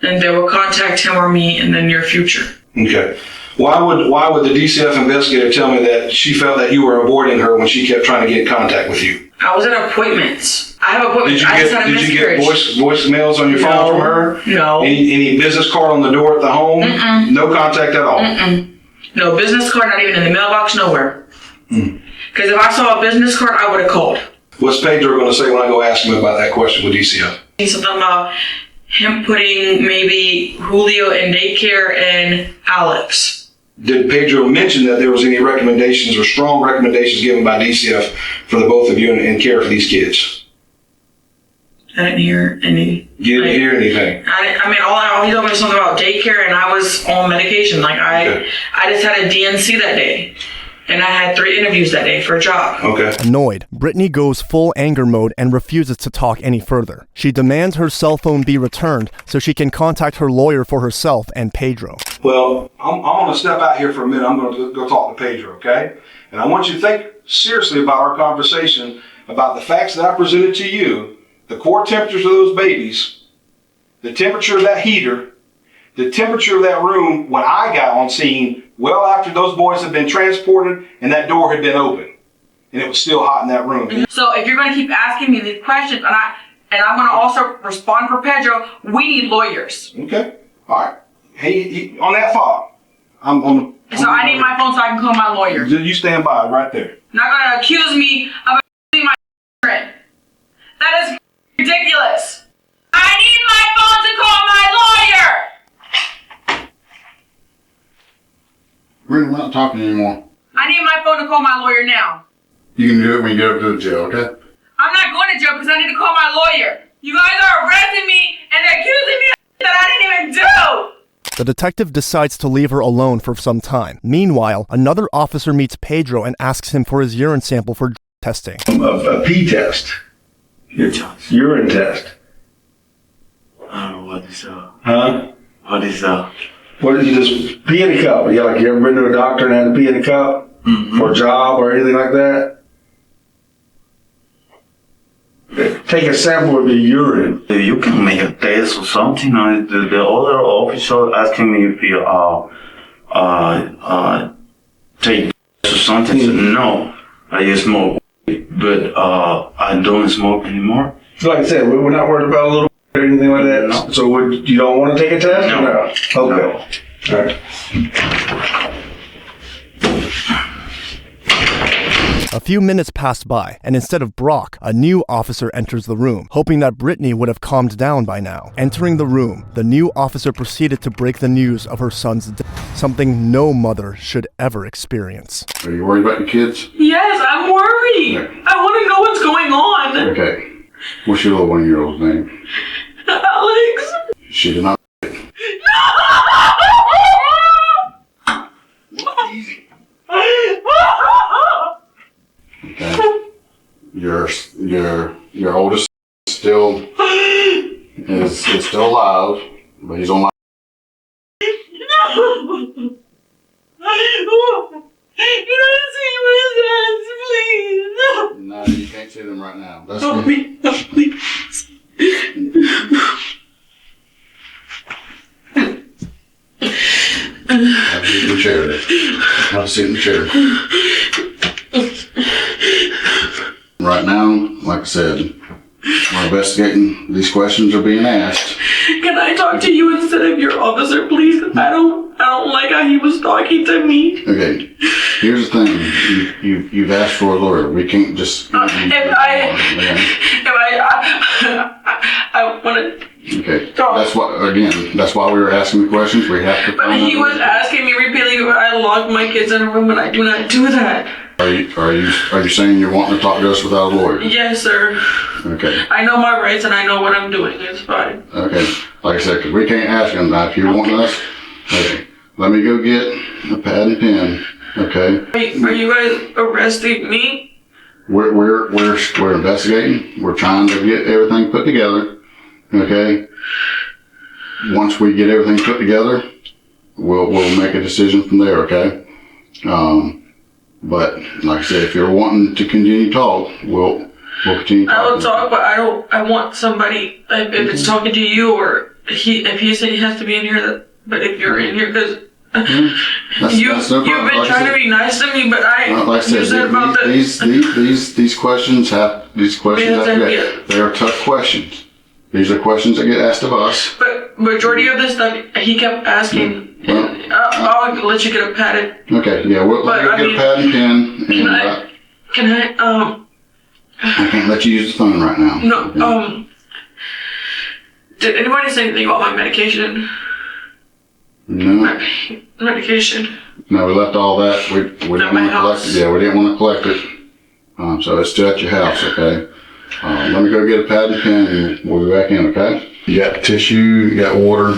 and they will contact him or me in the near future. Okay. Why would the DCF investigator tell me that she felt that you were avoiding her when she kept trying to get in contact with you? I was at appointments. I have appointments. Did you get voicemails on your phone from her? No. Any business card on the door at the home? Mm-mm. No contact at all? Mm-mm. No business card, not even in the mailbox, nowhere. Because if I saw a business card, I would have called. What's Pedro going to say when I go ask him about that question with DCF? Something about him putting maybe Julio in daycare and Alex. Did Pedro mention that there was any recommendations or strong recommendations given by DCF for the both of you in care for these kids? I didn't hear any. You didn't hear anything? I mean, all he told me was something about daycare, and I was on medication. Like, I just had a DNC that day, and I had 3 interviews that day for a job. Okay. Annoyed, Brittany goes full anger mode and refuses to talk any further. She demands her cell phone be returned so she can contact her lawyer for herself and Pedro. Well, I'm going to step out here for a minute. I'm going to go talk to Pedro, okay? And I want you to think seriously about our conversation, about the facts that I presented to you, the core temperatures of those babies, the temperature of that heater, the temperature of that room when I got on scene well after those boys had been transported and that door had been open. And it was still hot in that room. So if you're going to keep asking me these questions, and I'm going to also respond for Pedro, we need lawyers. Okay. All right. He on that file. So I need my phone so I can call my lawyer. You stand by right there. Not going to accuse me of abusing my friend. That is ridiculous. I need my phone to call my lawyer. We're not talking anymore. I need my phone to call my lawyer now. You can do it when you get up to the jail, okay? I'm not going to jail because I need to call my lawyer. You guys are arresting me and accusing me of that I didn't even do. The detective decides to leave her alone for some time. Meanwhile, another officer meets Pedro and asks him for his urine sample for testing. A pee test. Urine test. I don't know what is that. Huh? What is that? What did you just pee in a cup? You ever been to a doctor and had to pee in a cup for a job or anything like that? Take a sample of your urine. You can make a test or something. The other officer asking me if you take or something. So no, I just smoke, but I don't smoke anymore. Like I said, we're not worried about a little or anything like that. No. So you don't want to take a test? No. Okay. No. All right. A few minutes pass by, and instead of Brock, a new officer enters the room, hoping that Brittany would have calmed down by now. Entering the room, the new officer proceeded to break the news of her son's death, something no mother should ever experience. Are you worried about your kids? Yes, I'm worried. Okay. I want to know what's going on. Okay. What's your little 1-year-old's name? Alex. She did not. Easy. Okay. Your oldest still is still alive, but he's on life. No, you can't see them right now. That's Help me, please. Have a seat in the chair there. Have a seat in the chair. Right now, like I said, investigating. These questions are being asked. Can I talk to you instead of your officer, please? I don't like how he was talking to me. Okay, here's the thing. You've asked for a lawyer. We can't just. I want to. Okay, that's why we were asking the questions. We have to. But he was asking me repeatedly. I locked my kids in a room, and I do not do that. Are you saying you're wanting to talk to us without a lawyer? Yes, sir. Okay. I know my rights and I know what I'm doing. It's fine. Okay. Like I said, 'cause we can't ask him that. If you want us, okay. Let me go get a pad and pen. Okay. Are you guys arresting me? We're investigating. We're trying to get everything put together. Okay. Once we get everything put together, we'll make a decision from there. Okay. But like I said, if you're wanting to continue to talk, we'll continue talking. I will talk, but I want somebody, if it's talking to you or if he said he has to be in here, but if you're in here, because you've been trying to be nice to me, but like I said, these questions they are tough questions. These are questions that get asked of us. But majority of this stuff, he kept asking. I'll let you get a padded. Okay, yeah, we'll get a pad and pen. Can I I can't let you use the phone right now. No, did anybody say anything about my medication? No. My medication? No, we left all that. We didn't want to collect it. Yeah, we didn't want to collect it. So it's still at your house, okay? Let me go get a pad and pen and we'll be back in, okay? You got tissue, you got water.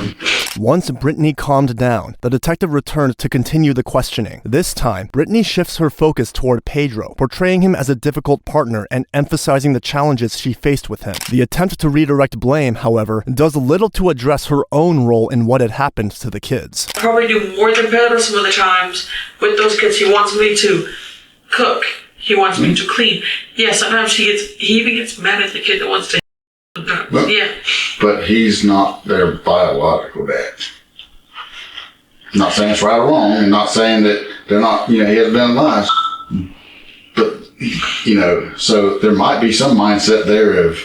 Once Brittany calmed down, the detective returned to continue the questioning. This time, Brittany shifts her focus toward Pedro, portraying him as a difficult partner and emphasizing the challenges she faced with him. The attempt to redirect blame, however, does little to address her own role in what had happened to the kids. I probably do more than Pedro some of the times with those kids. He wants me to cook. He wants me to clean. Yeah, sometimes he even gets mad at the kid that wants to. But he's not their biological dad. I'm not saying it's right or wrong, and not saying that they're not, he hasn't done lies. But, so there might be some mindset there of,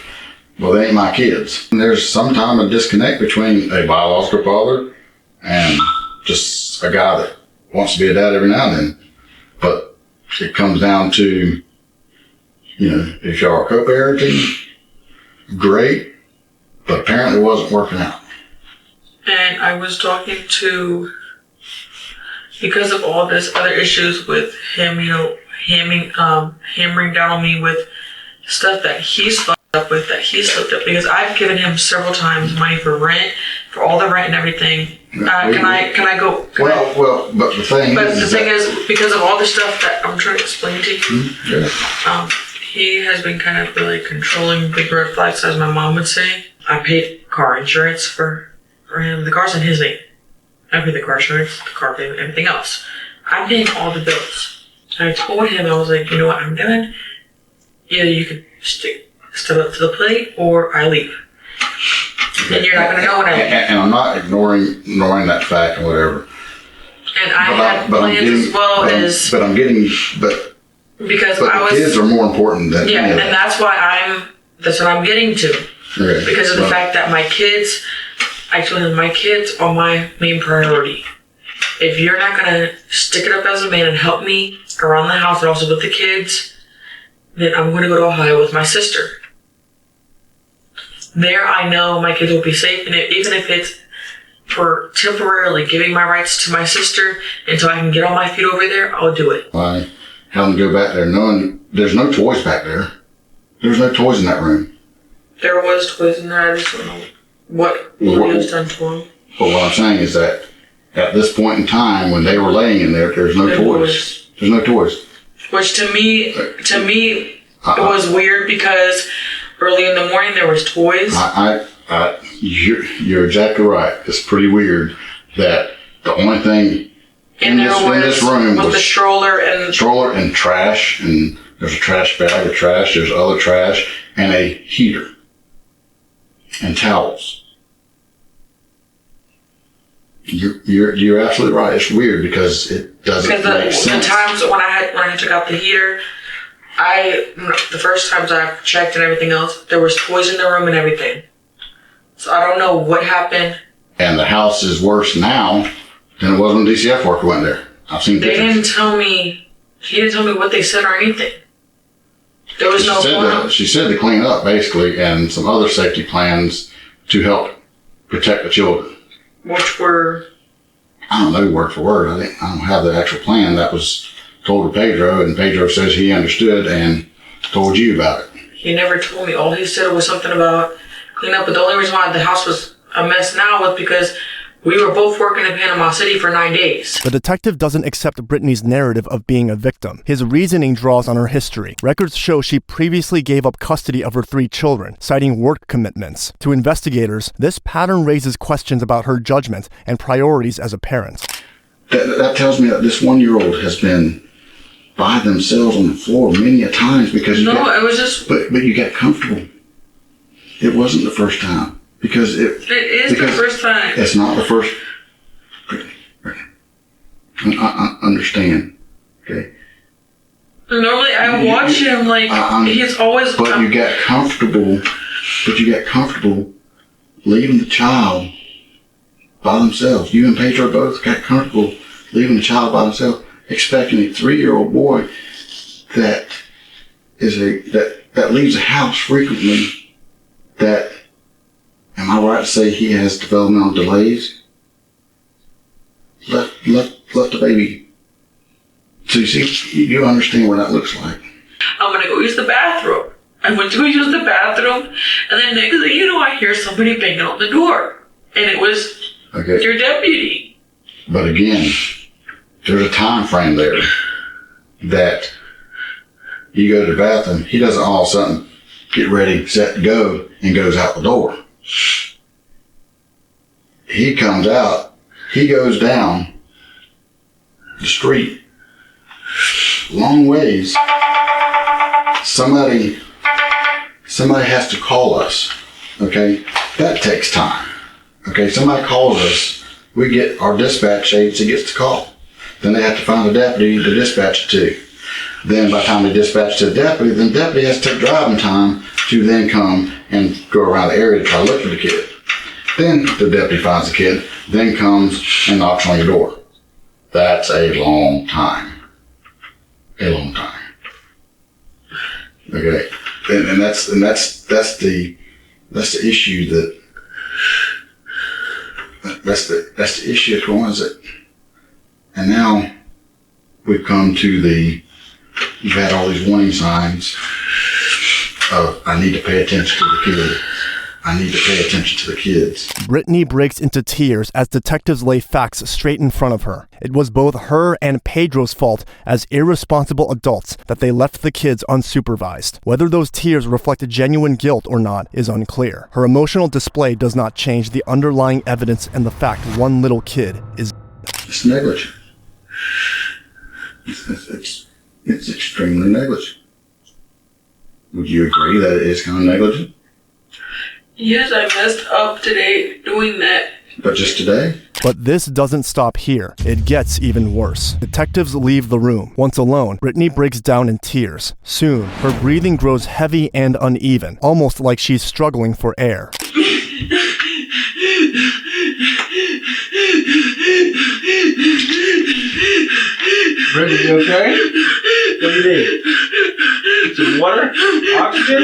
well, they ain't my kids. And there's sometimes a disconnect between a biological father and just a guy that wants to be a dad every now and then. But it comes down to, if y'all are co-parenting, great, but apparently it wasn't working out. And I was talking to, because of all this other issues with him, hammering down on me with stuff that he's fucked up with, that he's slipped up, because I've given him several times money for rent, for all the rent and everything. Can I go? But the thing is, because of all the stuff that I'm trying to explain to you, he has been kind of really controlling big red flags, as my mom would say. I paid car insurance for him. The car's in his name. I paid the car insurance, the car payment, everything else. I'm paying all the bills. And I told him, I was like, you know what, I'm done. Either you can step up to the plate or I leave. And you're not going to know when I leave. And I'm not ignoring that fact and whatever. And I had plans as well as... But I'm getting... Because but the kids are more important than any of that. And that's what I'm getting to. Okay. Because of the fact that I told him my kids are my main priority. If you're not going to stick it up as a man and help me around the house and also with the kids, then I'm going to go to Ohio with my sister. There I know my kids will be safe, and even if it's for temporarily giving my rights to my sister until I can get on my feet over there, I'll do it. Why have them go back there knowing there's no toys back there? There's no toys in that room. There was toys in there. I just don't know what was done to them. But what I'm saying is that at this point in time, when they were laying in there, there's no toys. There's no toys. Which to me, it was weird because early in the morning there was toys. You're exactly right. It's pretty weird that the only thing in this room was the stroller and trash, and there's a trash bag of trash. There's other trash and a heater and towels. You're absolutely right. It's weird because it doesn't make sense. The times when I took out the heater, The first times I've checked and everything else, there was toys in the room and everything. So I don't know what happened. And the house is worse now than it was when DCF worker went there. I've seen They pictures. didn't tell me. He didn't tell me what they said or anything. There was no form. She said to clean up, basically, and some other safety plans to help protect the children. Which were? I don't know word for word. I don't have the actual plan. That was told to Pedro, and Pedro says he understood and told you about it. He never told me. All he said was something about clean up. But the only reason why the house was a mess now was because we were both working in Panama City for 9 days. The detective doesn't accept Brittany's narrative of being a victim. His reasoning draws on her history. Records show she previously gave up custody of her 3 children, citing work commitments. To investigators, this pattern raises questions about her judgment and priorities as a parent. That tells me that this 1-year-old has been by themselves on the floor many a times because it was just. But you got comfortable. It wasn't the first time. Because it is the first time. It's not the first. I understand. Okay. Normally, I watch him like he's always. But you got comfortable. Leaving the child by themselves. You and Pedro both got comfortable leaving the child by themselves, expecting a 3-year-old boy that leaves the house frequently. That. Am I right to say he has developmental delays? Left the baby. So you see, you understand what that looks like. I'm gonna go use the bathroom. I went to go use the bathroom, and then next thing you know, I hear somebody banging on the door. And it was your deputy. But again, there's a time frame there that you go to the bathroom, he doesn't all of a sudden get ready, set, go, and goes out the door. He comes out, he goes down the street, long ways. Somebody has to call us, okay? That takes time, okay? Somebody calls us, we get our dispatch agency gets the call. Then they have to find a deputy to dispatch it to. Then by the time they dispatch to the deputy, then the deputy has to take driving time to then come and go around the area to try to look for the kid. Then the deputy finds the kid, then comes and knocks on your door. That's a long time. A long time. Okay, and that's the issue that's the issue at home, is it? And now we've come to you've had all these warning signs of, I need to pay attention to the kid. I need to pay attention to the kids. Brittany breaks into tears as detectives lay facts straight in front of her. It was both her and Pedro's fault as irresponsible adults that they left the kids unsupervised. Whether those tears reflected genuine guilt or not is unclear. Her emotional display does not change the underlying evidence and the fact one little kid is. It's negligent. It's extremely negligent. Would you agree that it is kind of negligent? Yes, I messed up today doing that. But just today? But this doesn't stop here. It gets even worse. Detectives leave the room. Once alone, Brittany breaks down in tears. Soon, her breathing grows heavy and uneven, almost like she's struggling for air. Brittany, you okay? What do you need? Some water? Oxygen?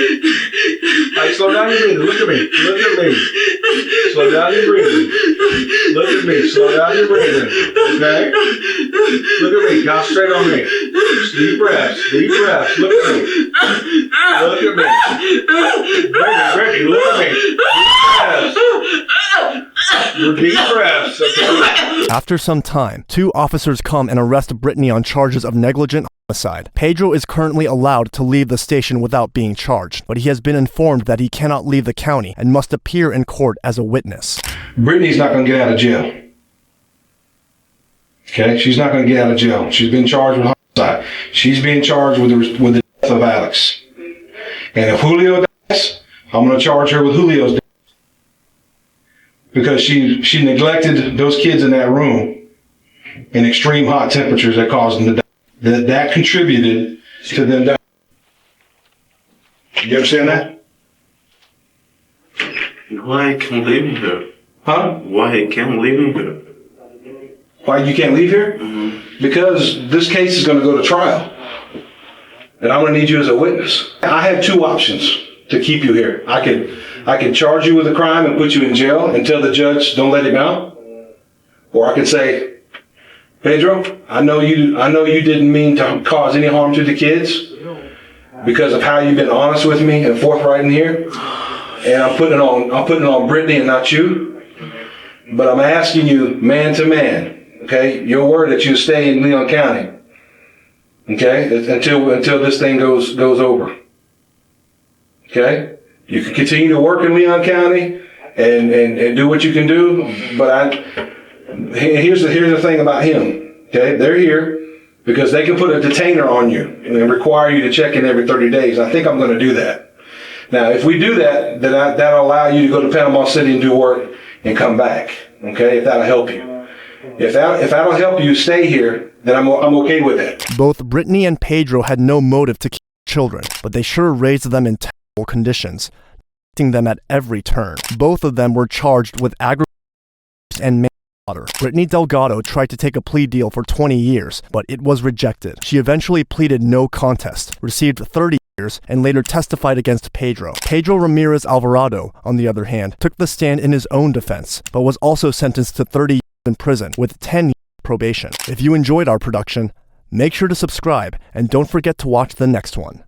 Alright, slow down your breathing. Look at me. Look at me. Slow down your breathing. Look at me. Slow down your breathing. Okay? Look at me. Concentrate on me. Deep breaths. Deep breaths. Look at me. Look at me. Brittany, look at me. Deep breaths. Okay? After some time, 2 officers come and arrest Brittany on charges of negligent homicide. Pedro is currently allowed to leave the station without being charged, but he has been informed that he cannot leave the county and must appear in court as a witness. Brittany's not going to get out of jail. Okay? She's not going to get out of jail. She's been charged with homicide. She's being charged with the death of Alex. And if Julio dies, I'm going to charge her with Julio's death. Because she neglected those kids in that room in extreme hot temperatures that caused them to die. That contributed to them dying. You understand that? Why I can't live in here? Huh? Why I can't live in here? Why you can't leave here? Because this case is going to go to trial. And I'm going to need you as a witness. I have two options to keep you here. I could charge you with a crime and put you in jail and tell the judge don't let him out. Or I could say, Pedro, I know you didn't mean to cause any harm to the kids because of how you've been honest with me and forthright in here. And I'm putting it on Brittany and not you. But I'm asking you man to man, okay? Your word that you stay in Leon County. Okay? Until this thing goes over. Okay? You can continue to work in Leon County and do what you can do, but here's the thing about him. Okay? They're here because they can put a detainer on you and require you to check in every 30 days. I think I'm going to do that. Now, if we do that, then that'll allow you to go to Panama City and do work and come back. Okay? If that'll help you. If that'll help you stay here, then I'm okay with that. Both Brittany and Pedro had no motive to kill children, but they sure raised them in terrible conditions, affecting them at every turn. Both of them were charged with aggravated and manslaughter. Brittany Delgado tried to take a plea deal for 20 years, but it was rejected. She eventually pleaded no contest, received 30 years, and later testified against Pedro. Pedro Ramirez Alvarado, on the other hand, took the stand in his own defense, but was also sentenced to 30 years in prison with 10 years probation. If you enjoyed our production, make sure to subscribe and don't forget to watch the next one.